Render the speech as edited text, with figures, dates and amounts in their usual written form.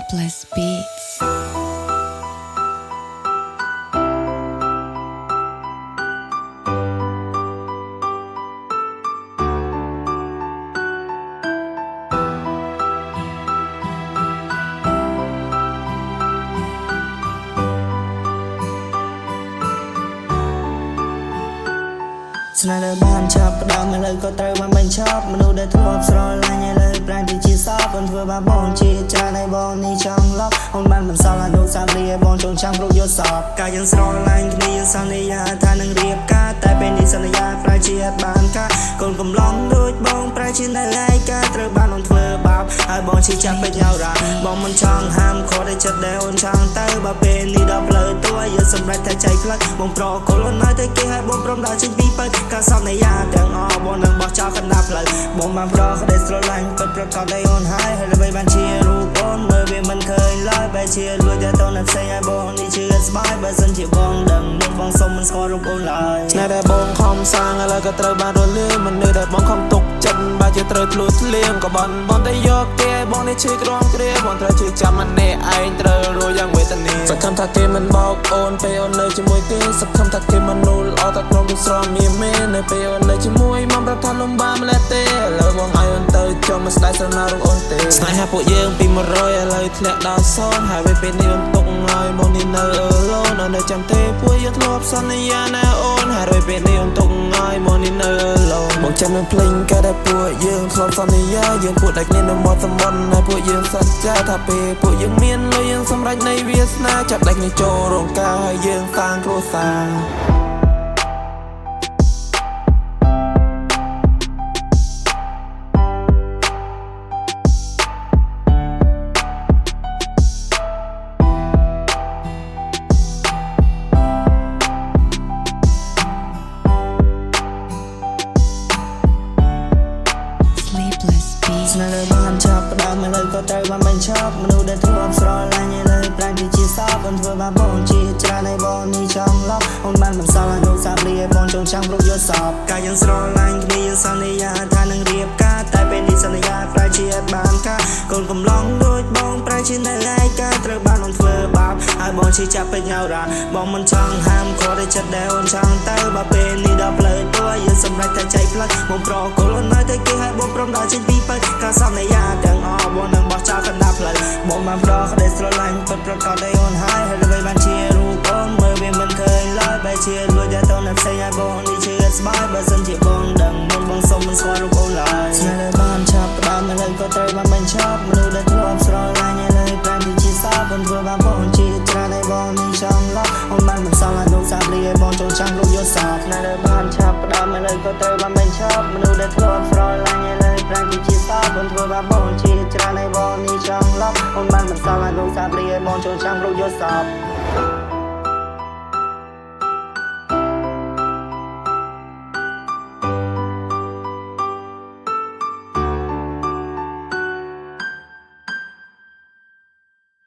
Sleepless Beats. ស្នេហ៍ដែលបានចាប់ផ្ដើមឥឡូវក៏ត្រូវបានបញ្ចប់មនុស្សដែលធ្លាប់ស្រឡាញ់ឥឡូវប្រែទៅជាសោកអូនធ្វើបាបបងជាច្រើនហើយបងនេះចង់លប់អូនបានបន្សល់អនុស្សាវរីយ៍ឲ្យបងចងចាំគ្រប់យល់សពកាយយើងស្រឡាញ់គ្នាសន្យាថានឹងរៀបការតែពេលនេះសន្យាប្រែជាអត់បានការកូនកំឡុងដូចបងប្រែជានៅឯកាត្រូវបានអូនធ្វើបាបហើយបងជាចាប់ពេកញ៉ៅរ៉ាបងមិនចង់ហាមខត់ឲ្យចិត្តដែលអូនចង់ទៅបើពេលនេះដល់ផ្លូវតួយើងសម្រេចតែចៃផ្លឹកបងប្រកូលអូនឲ្យតែគេឲ្យបងព្រមដើរចេញពីពេកការសន្យាទាំងអស់បងនឹងបោះចោលកណ្ដាប់ផ្លូវបងបានប្រកក្ដីស្រឡាញ់ពិតប្រកបឲ្យអូនហើយល្បីបានជារូបអូនមើលវាមិនឃើញឡើយបែរជាលួចតែតនផ្សេងឲ្យបងនេះជឿស្បាយបើសិនជាបងដឹងមុនបងសុំមិនស្គាល់រូបអូនឡើយស្នេហ៍ដែលបងខំសាងឥឡូវក៏ត្រូវបានរលាយមនុស្សដែលបងខំទុកចិត្តបើជាត្រូវធ្លុះធ្លាមក៏បងតែយកគេបងនេះឈឺក្រំគ្រាបងត្រូវជឿចាំម្នាក់ឯងត្រូវរស់យ៉ាងវេទនាសង្ឃឹមថាគេមិនបោកអូនពេលអូននៅជាមួយគេសង្ឃឹមថាគេមនុស្សល្អតែក្នុងស្រមមានមែននៅពេលអូននៅជាមួយមកប្រាប់ថាលំបាកម្លេះទេឥឡូវបងឲ្យអូនទៅចង់មិនស្ដាយស្រណោរូបអូនទេស្នេហាពួកយើងពី100ឥឡូវធ្លាក់ដល់0ហើយពេលនេះអូនទុកឲ្យមកនេះនៅអឺឡូននៅចាំទេពួកយើងធ្លាប់សន្យាណាអូនហើយពេលនេះអូនទុកឲ្យមកនេះនៅអឺឡូនបងចាំមិនភ្លេចការដែលពួកយើងធ្លាប់សន្យាយើងពួកតែគ្នានៅមាត់សមុទ្រហើយពួកយើងសន្យាថាពេលពួកយើងមានលុយយើងសម្រេចនៃវាសនាចាប់ដាច់គ្នាចូលរោងការហើយយើងសាងគ្រួសារ Sleepless Beats. ស្នេហ៍ដែលបានចាប់ផ្ដើមឥឡូវក៏ត្រូវបានបញ្ចប់មនុស្សដែលធ្លាប់ស្រឡាញ់ឥឡូវប្រែទៅជាសោកអូនធ្វើបាបបងជាច្រើនហើយបងនេះចង់លប់អូនបានបន្សល់អនុស្សាវរីយ៍ឲ្យបងចងចាំគ្រប់យល់សពកាយយើងស្រឡាញ់គ្នាសន្យាថានឹងរៀបការតែពេលនេះសន្យាប្រែជាអត់បានការកូនកំឡុងដូចបងប្រែជានៅឯកាត្រូវបានអូនធ្វើបាបហើយបងជាចាប់ពេកញ៉ៅរ៉ាបងមិនចង់ហាមខត់ឲ្យចិត្តដែលអូនចង់ទៅបើពេលនេះដល់ផ្លូវតួយើងសម្រេចតែចៃផ្លឹកបងប្រកូលអូនឲ្យតែគេឲ្យបងព្រមដើរចេញពីពេកការសន្យាទាំងអស់បងនឹងបោះចោលកណ្ដាប់ផ្លូវបងបានប្រកក្ដីស្រឡាញ់ពិតប្រកបឲ្យអូនហើយល្បីបានជារូបអូនមើលវាមិនឃើញឡើយបែរជាលួចតែតនផ្សេងឲ្យបងនេះជឿស្បាយបើសិនជាបងដឹងមុនបងសុំមិនស្គាល់រូបអូនឡើយស្នេហ៍ដែលបានចាប់ផ្ដើមឥឡូវក៏ត្រូវបានបញ្ចប់មនុស្សដែលធ្លាប់ស្រឡាញ់ឥឡូវប្រែទៅជាសោកអូនធ្វើបាបបងជាច្រើនហើយបងនេះចង់លប់អូនបានបន្សល់អនុស្សាវរីយ៍ឲ្យបងចងចាំគ្រប់យល់សពស្នេហ៍ដែលបានចាប់ផ្ដើមឥឡូវក៏ត្រូវបានបញ្ចប់មនុស្សដែលធ្លាប់ស្រឡាញ់ឥឡូវប្រែទៅជាសោកអូនធ្វើបាបបងជាច្រើនហើយបងនេះចង់លប់អូនបានបន្សល់អនុស្សាវរីយ៍ឲ្យបងចងចាំគ្រប់យល់សព